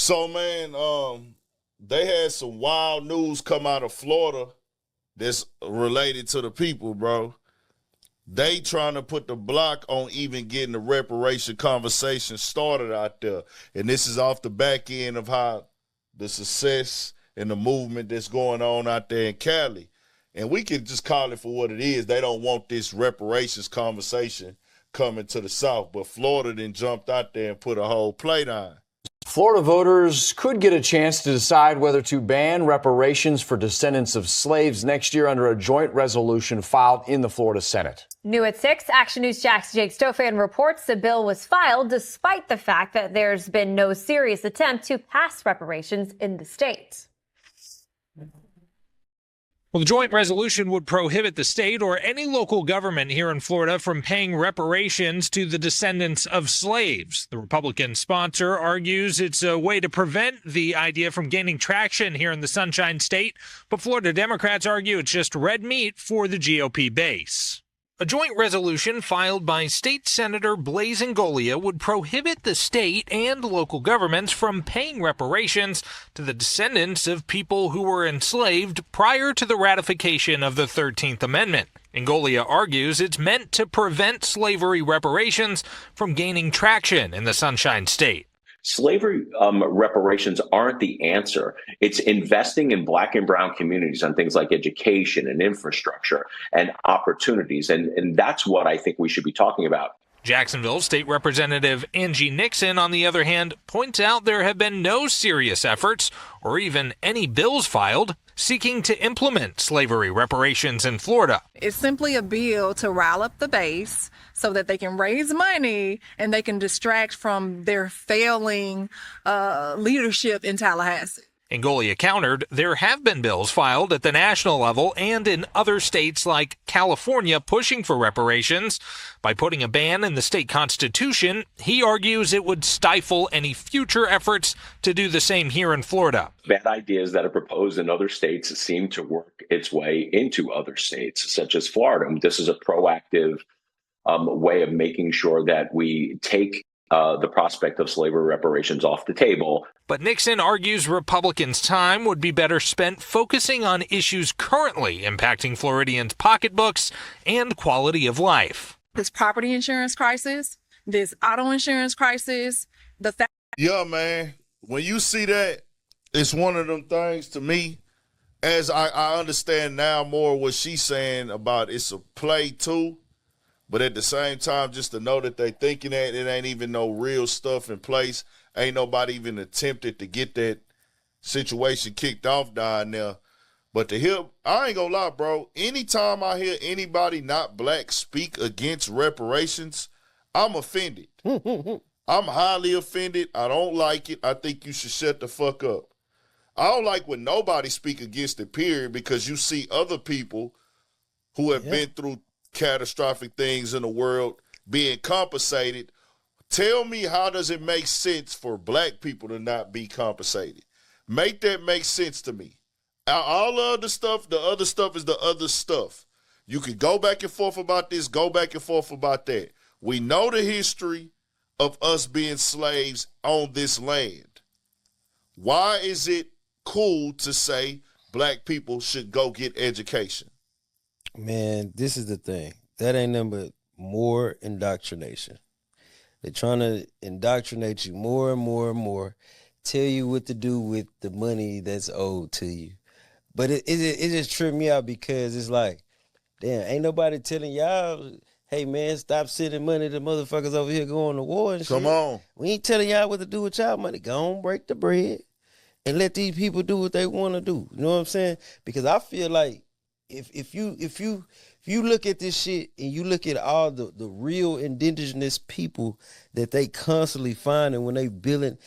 So, man, they had some wild news come out of Florida that's related to the people, bro. They trying to put the block on even getting the reparation conversation started out there. And this is off the back end of how the success and the movement that's going on out there in Cali. And we can just call it for what it is. They don't want this reparations conversation coming to the South. But Florida then jumped out there and put a whole plate on. Florida voters could get a chance to decide whether to ban reparations for descendants of slaves next year under a joint resolution filed in the Florida Senate. New at 6, Action News Jack's Jake Stofan reports the bill was filed despite the fact that there's been no serious attempt to pass reparations in the state. Well, the joint resolution would prohibit the state or any local government here in Florida from paying reparations to the descendants of slaves. The Republican sponsor argues it's a way to prevent the idea from gaining traction here in the Sunshine State, but Florida Democrats argue it's just red meat for the GOP base. A joint resolution filed by State Senator Blaise Ngolia would prohibit the state and local governments from paying reparations to the descendants of people who were enslaved prior to the ratification of the 13th Amendment. Ngolia argues it's meant to prevent slavery reparations from gaining traction in the Sunshine State. Slavery reparations aren't the answer. It's investing in Black and brown communities on things like education and infrastructure and opportunities. And that's what I think we should be talking about. Jacksonville State Representative Angie Nixon, on the other hand, points out there have been no serious efforts or even any bills filed seeking to implement slavery reparations in Florida. It's simply a bill to rile up the base so that they can raise money and they can distract from their failing leadership in Tallahassee. Ngolia countered there have been bills filed at the national level and in other states like California pushing for reparations. By putting a ban in the state constitution, he argues it would stifle any future efforts to do the same here in Florida. Bad ideas that are proposed in other states seem to work its way into other states, such as Florida. This is a proactive way of making sure that we take the prospect of slavery reparations off the table. But Nixon argues Republicans' time would be better spent focusing on issues currently impacting Floridians' pocketbooks and quality of life. This property insurance crisis, this auto insurance crisis, the fact. Yeah, man. When you see that, it's one of them things to me, as I understand now more what she's saying about it's a play too. But at the same time, just to know that they thinking that it ain't even no real stuff in place. Ain't nobody even attempted to get that situation kicked off down there. But to hear, I ain't gonna lie, bro. Anytime I hear anybody not black speak against reparations, I'm offended. I'm highly offended. I don't like it. I think you should shut the fuck up. I don't like when nobody speak against it, period, because you see other people who have been through catastrophic things in the world being compensated. Tell me, how does it make sense for black people to not be compensated? Make that make sense to me. All of the other stuff is the other stuff. You can go back and forth about this, go back and forth about that. We know the history of us being slaves on this land. Why is it cool to say black people should go get education? Man, this is the thing. That ain't nothing but more indoctrination. They're trying to indoctrinate you more and more and more, tell you what to do with the money that's owed to you. But it just tripped me out because it's like, damn, ain't nobody telling y'all, hey, man, stop sending money to motherfuckers over here going to war and shit. Come on. We ain't telling y'all what to do with y'all money. Go on, break the bread and let these people do what they want to do. You know what I'm saying? Because I feel like if you look at this shit and you look at all the real indigenous people that they constantly finding when they building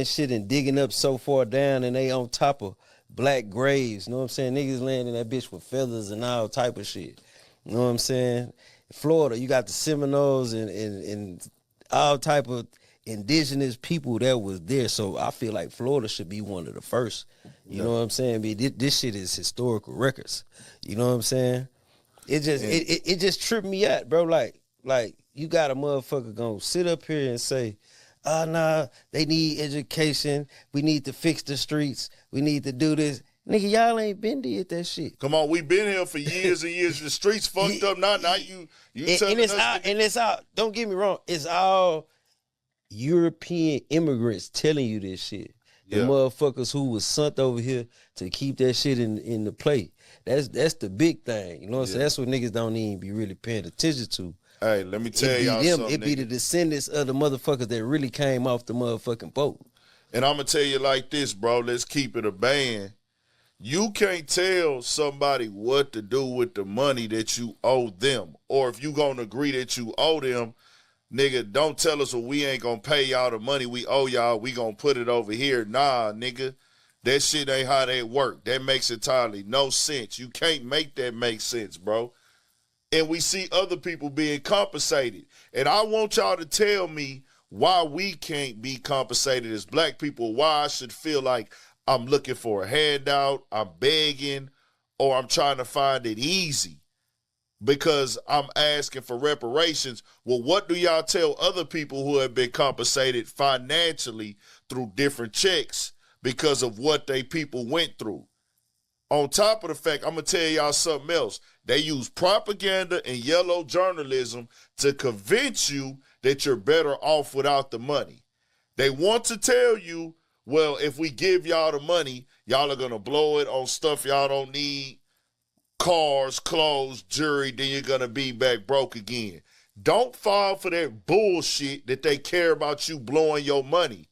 shit and digging up so far down and they on top of black graves, you know what I'm saying? Niggas laying in that bitch with feathers and all type of shit. You know what I'm saying? Florida, you got the Seminoles and all type of indigenous people that was there. So I feel like Florida should be one of the first. You know what I'm saying? This shit is historical records. You know what I'm saying? It just tripped me out, bro. Like you got a motherfucker gonna sit up here and say, nah, they need education. We need to fix the streets. We need to do this. Nigga, y'all ain't been did that shit. Come on, we been here for years and years. The streets fucked up. Now you telling it's us. it's all, don't get me wrong, it's all European immigrants telling you this shit. The motherfuckers who was sent over here to keep that shit in the plate. That's the big thing. You know what I'm saying? That's what niggas don't even be really paying attention to. Hey, let me tell y'all something. It be the descendants of the motherfuckers that really came off the motherfucking boat. And I'm going to tell you like this, bro. Let's keep it a band. You can't tell somebody what to do with the money that you owe them. Or if you going to agree that you owe them, nigga, don't tell us, well, we ain't going to pay y'all the money we owe y'all. We going to put it over here. Nah, nigga. That shit ain't how that work. That makes entirely no sense. You can't make that make sense, bro. And we see other people being compensated. And I want y'all to tell me why we can't be compensated as black people, why I should feel like I'm looking for a handout, I'm begging, or I'm trying to find it easy because I'm asking for reparations. Well, what do y'all tell other people who have been compensated financially through different checks because of what they people went through? On top of the fact, I'm going to tell y'all something else. They use propaganda and yellow journalism to convince you that you're better off without the money. They want to tell you, well, if we give y'all the money, y'all are going to blow it on stuff y'all don't need, cars, clothes, jewelry, then you're going to be back broke again. Don't fall for that bullshit that they care about you blowing your money.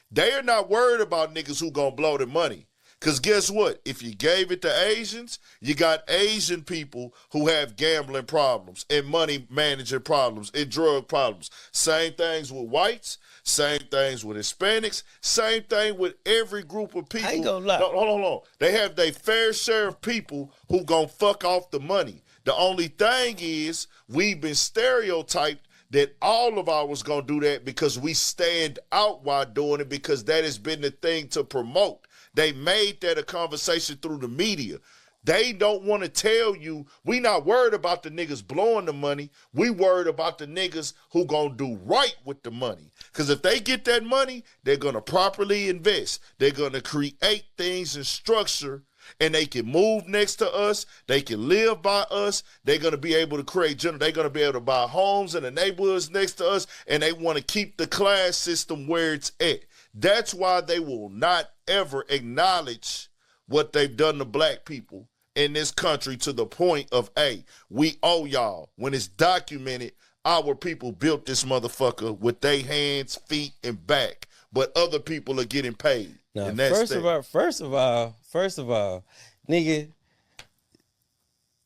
They are not worried about niggas who going to blow their money. Because guess what? If you gave it to Asians, you got Asian people who have gambling problems and money managing problems and drug problems. Same things with whites, same things with Hispanics, same thing with every group of people. I ain't gonna lie. No, hold on. They have their fair share of people who gonna fuck off the money. The only thing is we've been stereotyped that all of ours gonna do that because we stand out while doing it because that has been the thing to promote. They made that a conversation through the media. They don't want to tell you, we not worried about the niggas blowing the money. We worried about the niggas who gonna do right with the money. Because if they get that money, they're gonna properly invest. They're gonna create things and structure, and they can move next to us. They can live by us. They're gonna be able to create they're gonna be able to buy homes in the neighborhoods next to us, and they want to keep the class system where it's at. That's why they will not ever acknowledge what they've done to black people in this country to the point of, hey, we owe y'all. When it's documented, our people built this motherfucker with their hands, feet, and back. But other people are getting paid. Now, and that's first of all, nigga,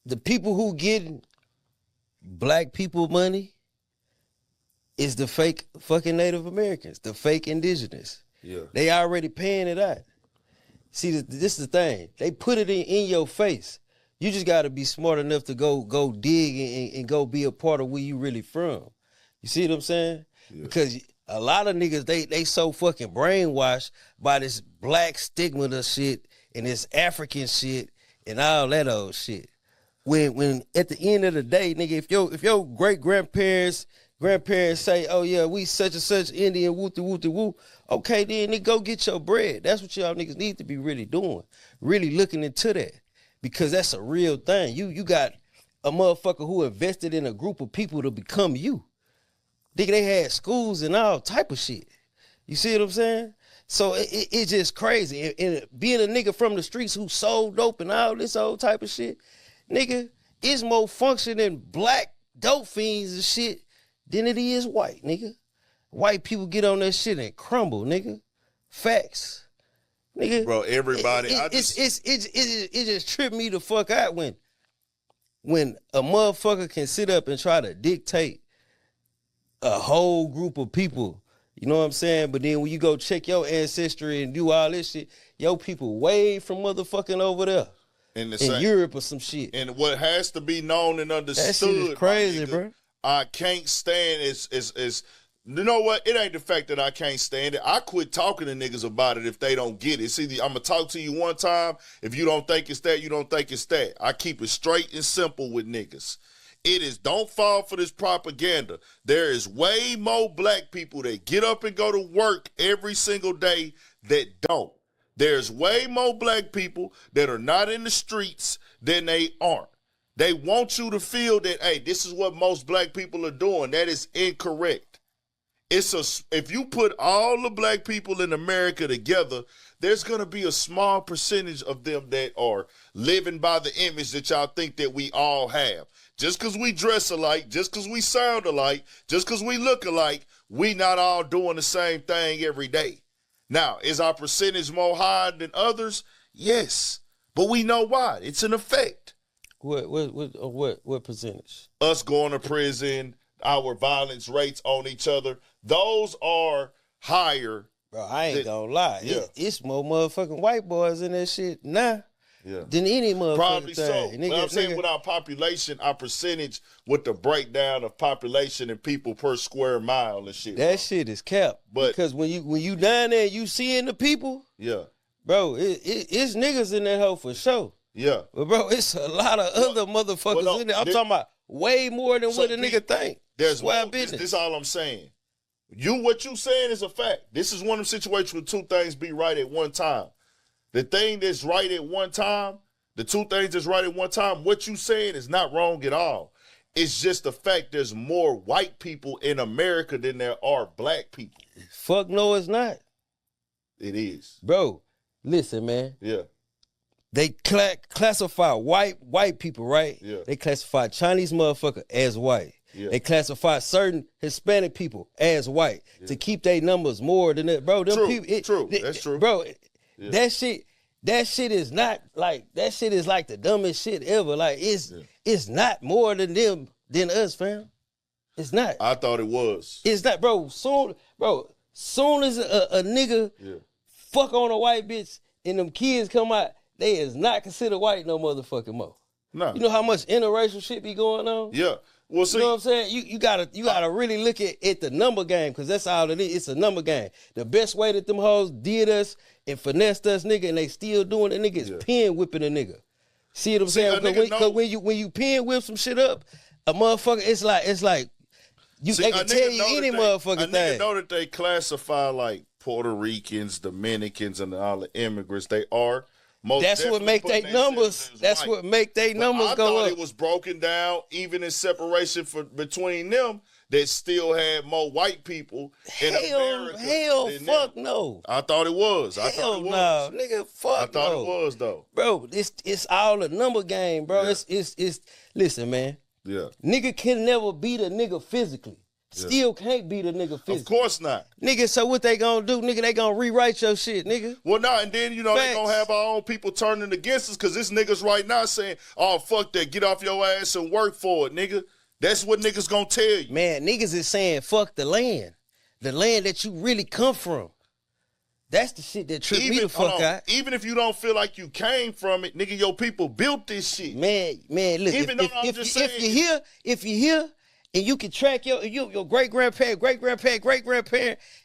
the people who get black people money is the fake fucking Native Americans, the fake indigenous. Yeah. They already paying it out. See, this is the thing. They put it in your face. You just got to be smart enough to go dig and go be a part of where you really from. You see what I'm saying? Yeah. Because a lot of niggas, they so fucking brainwashed by this black stigma shit and this African shit and all that old shit. When at the end of the day, nigga, if your great grandparents say, oh yeah, we such and such Indian, woo, okay then, nigga, go get your bread. That's what y'all niggas need to be really doing. Really looking into that. Because that's a real thing. You got a motherfucker who invested in a group of people to become you. Nigga, they had schools and all type of shit. You see what I'm saying? So it's just crazy. And being a nigga from the streets who sold dope and all this old type of shit, nigga, it's more functioning black dope fiends and shit than it is white, nigga. White people get on that shit and crumble, nigga. Facts. Nigga. Bro, everybody. It just tripped me the fuck out when a motherfucker can sit up and try to dictate a whole group of people. You know what I'm saying? But then when you go check your ancestry and do all this shit, your people way from motherfucking over there. In Europe or some shit. And what has to be known and understood. That shit is crazy, bro. I can't stand is you know what? It ain't the fact that I can't stand it. I quit talking to niggas about it if they don't get it. It's either I'm going to talk to you one time. If you don't think it's that, you don't think it's that. I keep it straight and simple with niggas. It is, don't fall for this propaganda. There is way more black people that get up and go to work every single day that don't. There's way more black people that are not in the streets than they aren't. They want you to feel that, hey, this is what most black people are doing. That is incorrect. If you put all the black people in America together, there's going to be a small percentage of them that are living by the image that y'all think that we all have. Just because we dress alike, just because we sound alike, just because we look alike, we not all doing the same thing every day. Now, is our percentage more high than others? Yes. But we know why. It's an effect. What percentage? Us going to prison, our violence rates on each other, those are higher. Bro, I ain't gonna lie. Yeah. It's more motherfucking white boys in that shit now than any motherfucking Probably thing. so. Nigga, But I'm saying with our population, our percentage with the breakdown of population and people per square mile and shit. that shit is capped. But- because when you down there and you seeing the people, Yeah. bro, it's niggas in that hoe for sure. Yeah. But bro, it's a lot of other motherfuckers no, in there. I'm talking about way more than So what a Pete, nigga think. There's Square more, business. this all I'm saying. What you saying is a fact. This is one of them situations where two things be right at one time. The thing that's right at one time, the two things that's right at one time, what you saying is not wrong at all. It's just the fact there's more white people in America than there are black people. Fuck no, it's not. It is. Bro, listen, man. Yeah. They classify white people, right? Yeah. They classify Chinese motherfucker as white. Yeah. They classify certain Hispanic people as white to keep their numbers more than that. Bro, them True, people. true. That's true. Bro, Yeah. that shit is not like, that shit is like the dumbest shit ever. Like, it's not more than them than us, fam. It's not. I thought it was. It's not, bro. Soon as a nigga fuck on a white bitch and them kids come out, they is not considered white no motherfucking more. No. You know how much interracial shit be going on? Yeah. Well, see, You know what I'm saying? You gotta really look at the number game, because that's all it is. It's a number game. The best way that them hoes did us and finessed us, nigga, and they still doing it, nigga, is pin whipping a nigga. See what I'm saying? a nigga Because know- when you pin whip some shit up, a motherfucker, it's like they can tell you any motherfucking a nigga thing. know that they classify like Puerto Ricans, Dominicans, and all the immigrants. They are. Most That's what definitely make putting they themselves numbers. as That's white. what make they But numbers I go thought up. it was broken down, even in separation between them, that still had more white people in America. Hell, than fuck them. no. I thought it was. I Hell thought it no, was. nigga, fuck I thought no. it was though. Bro, it's all a number game, bro. Yeah. It's listen, man. Yeah. Nigga can never beat a nigga physically. Still can't beat a nigga physically. Of course not. Nigga, so what they gonna do? Nigga, they gonna rewrite your shit, nigga. Well, no, and then, you know, they Facts. gonna have our own people turning against us because this niggas right now saying, oh, fuck that, get off your ass and work for it, nigga. That's what niggas gonna tell you. Man, niggas is saying fuck the land that you really come from. That's the shit that tripped me the fuck hold on, out. even if you don't feel like you came from it, nigga, your people built this shit. Man, look, Even though I'm just saying- if you're here and you can track your great grandparent,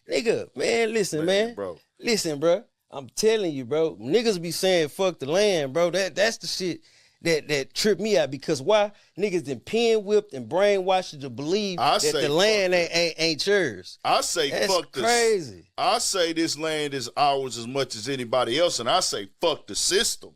nigga, man, listen, man. Bro. Listen, bro. I'm telling you, bro. Niggas be saying fuck the land, bro. That's the shit that tripped me out, because why? Niggas done pin whipped and brainwashed you to believe I that say the land fuck ain't yours. I say That's fuck this. crazy. I say this land is ours as much as anybody else, and I say fuck the system.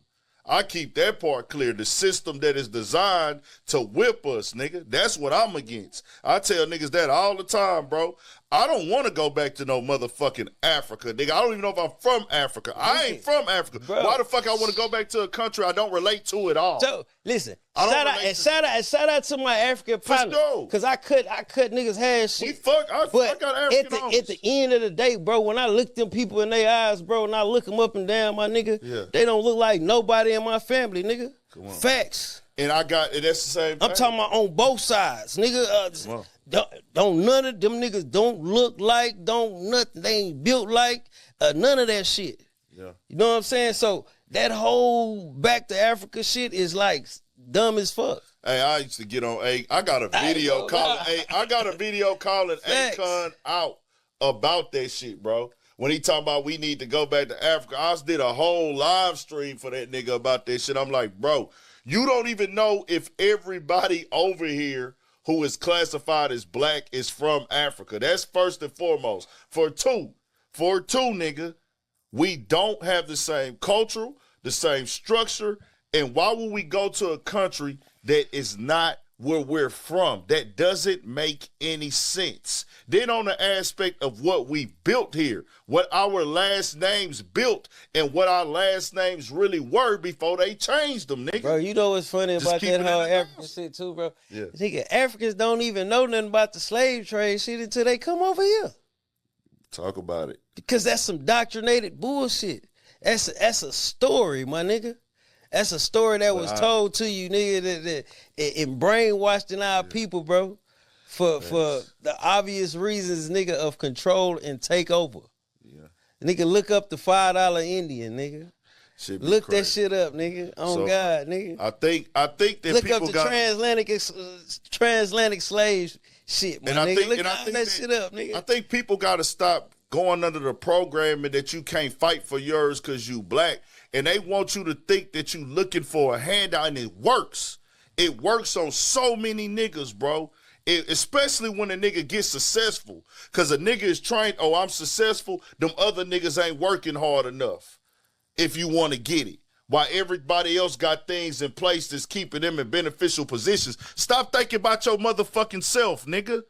I keep that part clear. The system that is designed to whip us, nigga. That's what I'm against. I tell niggas that all the time, bro. I don't want to go back to no motherfucking Africa, nigga. I don't even know if I'm from Africa. I ain't from Africa. Bro. Why the fuck I want to go back to a country I don't relate to at all? So listen, I don't shout out to my African partner, sure. because I cut niggas' hair shit. I got African at the end of the day, bro, when I look them people in their eyes, bro, and I look them up and down, my nigga, they don't look like nobody in my family, nigga. Facts. And that's the same thing. I'm talking about on both sides, nigga. Don't none of them niggas don't look like, nothing. They ain't built like none of that shit. Yeah. You know what I'm saying? So that whole back to Africa shit is like dumb as fuck. Hey, I used to get on I got a video calling. I got a video calling Facts. Akon out about that shit, bro. When he talking about we need to go back to Africa, I did a whole live stream for that nigga about that shit. I'm like, bro, You don't even know if everybody over here who is classified as black is from Africa. That's first and foremost. For two, nigga, we don't have the same culture, the same structure, and why would we go to a country that is not where we're from? That doesn't make any sense. Then on the aspect of what we built here, what our last names built and what our last names really were before they changed them, nigga. Bro, you know what's funny Just about keep that it in whole the African house. shit too, bro? Yeah. Nigga, Africans don't even know nothing about the slave trade shit until they come over here. Talk about it. Because that's some doctrinated bullshit. That's a story, my nigga. That's a story that was told to you, nigga, that and brainwashed in our people, bro, for the obvious reasons, nigga, of control and takeover. Yeah. Nigga, look up the $5 Indian, nigga. Shit be Look crazy. that shit up, nigga. Oh So, God, nigga. I think that Look people up the got transatlantic slave shit, my and nigga. Look I think that shit up, nigga. I think people got to stop going under the programming that you can't fight for yours because you black, and they want you to think that you looking for a handout, and it works. It works on so many niggas, bro. Especially when a nigga gets successful, because a nigga is trained, oh, I'm successful, them other niggas ain't working hard enough if you want to get it. While everybody else got things in place that's keeping them in beneficial positions. Stop thinking about your motherfucking self, nigga.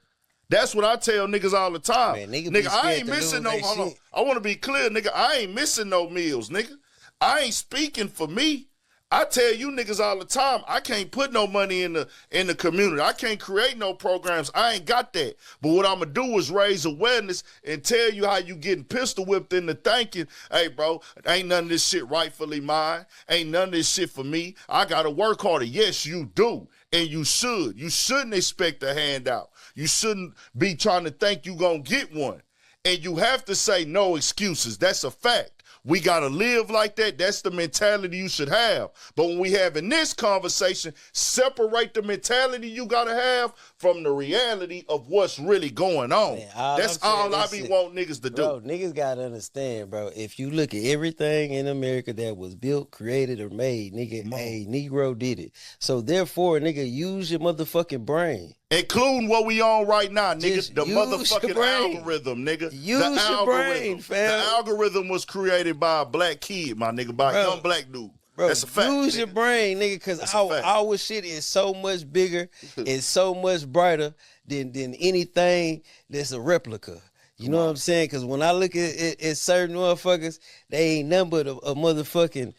That's what I tell niggas all the time. Man, nigga be nigga, I scared ain't to missing lose no, they hold on. shit. I want to be clear, nigga. I ain't missing no meals, nigga. I ain't speaking for me. I tell you niggas all the time, I can't put no money in the community. I can't create no programs. I ain't got that. But what I'm going to do is raise awareness and tell you how you getting pistol whipped into thinking, hey, bro, ain't none of this shit rightfully mine. Ain't none of this shit for me. I got to work harder. Yes, you do. And you should. You shouldn't expect a handout. You shouldn't be trying to think you going to get one. And you have to say no excuses. That's a fact. We got to live like that. That's the mentality you should have. But when we having this conversation, separate the mentality you got to have from the reality of what's really going on. Man, that's all I be want niggas to bro, do. niggas got to understand, bro. If you look at everything in America that was built, created, or made, nigga, a Negro did it. So therefore, nigga, use your motherfucking brain. Including what we on right now, nigga. Just The use your motherfucking brain. algorithm, nigga. Use the your algorithm. brain, fam. The algorithm was created by a black kid, my nigga, by a young black dude. Bro, That's a fact. use your nigga. brain, nigga, because our shit is so much bigger and so much brighter than anything that's a replica. You know what I'm saying? Because when I look at certain motherfuckers, they ain't nothing but a motherfucking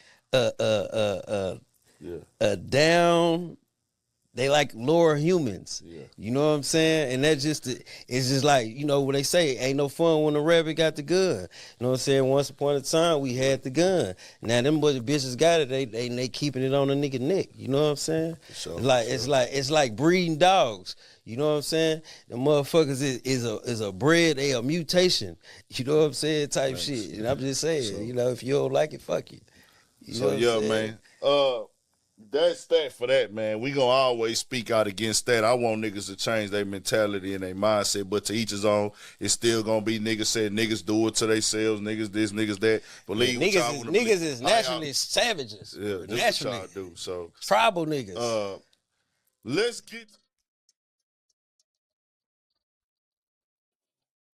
down. They like lower humans. Yeah. You know what I'm saying? And that's just, it's just like, you know, what they say, ain't no fun when the rabbit got the gun. You know what I'm saying? Once upon a time, we had the gun. Now, them bitches got it, they keeping it on the nigga neck. You know what I'm saying? Sure, it's like breeding dogs. You know what I'm saying? The motherfuckers is a bred, a mutation. You know what I'm saying? Type shit. And I'm just saying, you know, if you don't like it, fuck it. You know what I'm saying? man. That's that for that, man. We gonna always speak out against that. I want niggas to change their mentality and their mindset, but to each his own. It's still gonna be niggas said niggas do it to themselves, niggas this, niggas that. Believe what y'all wanna niggas believe. is naturally savages. Yeah, this naturally. what y'all do. So Tribal niggas. let's get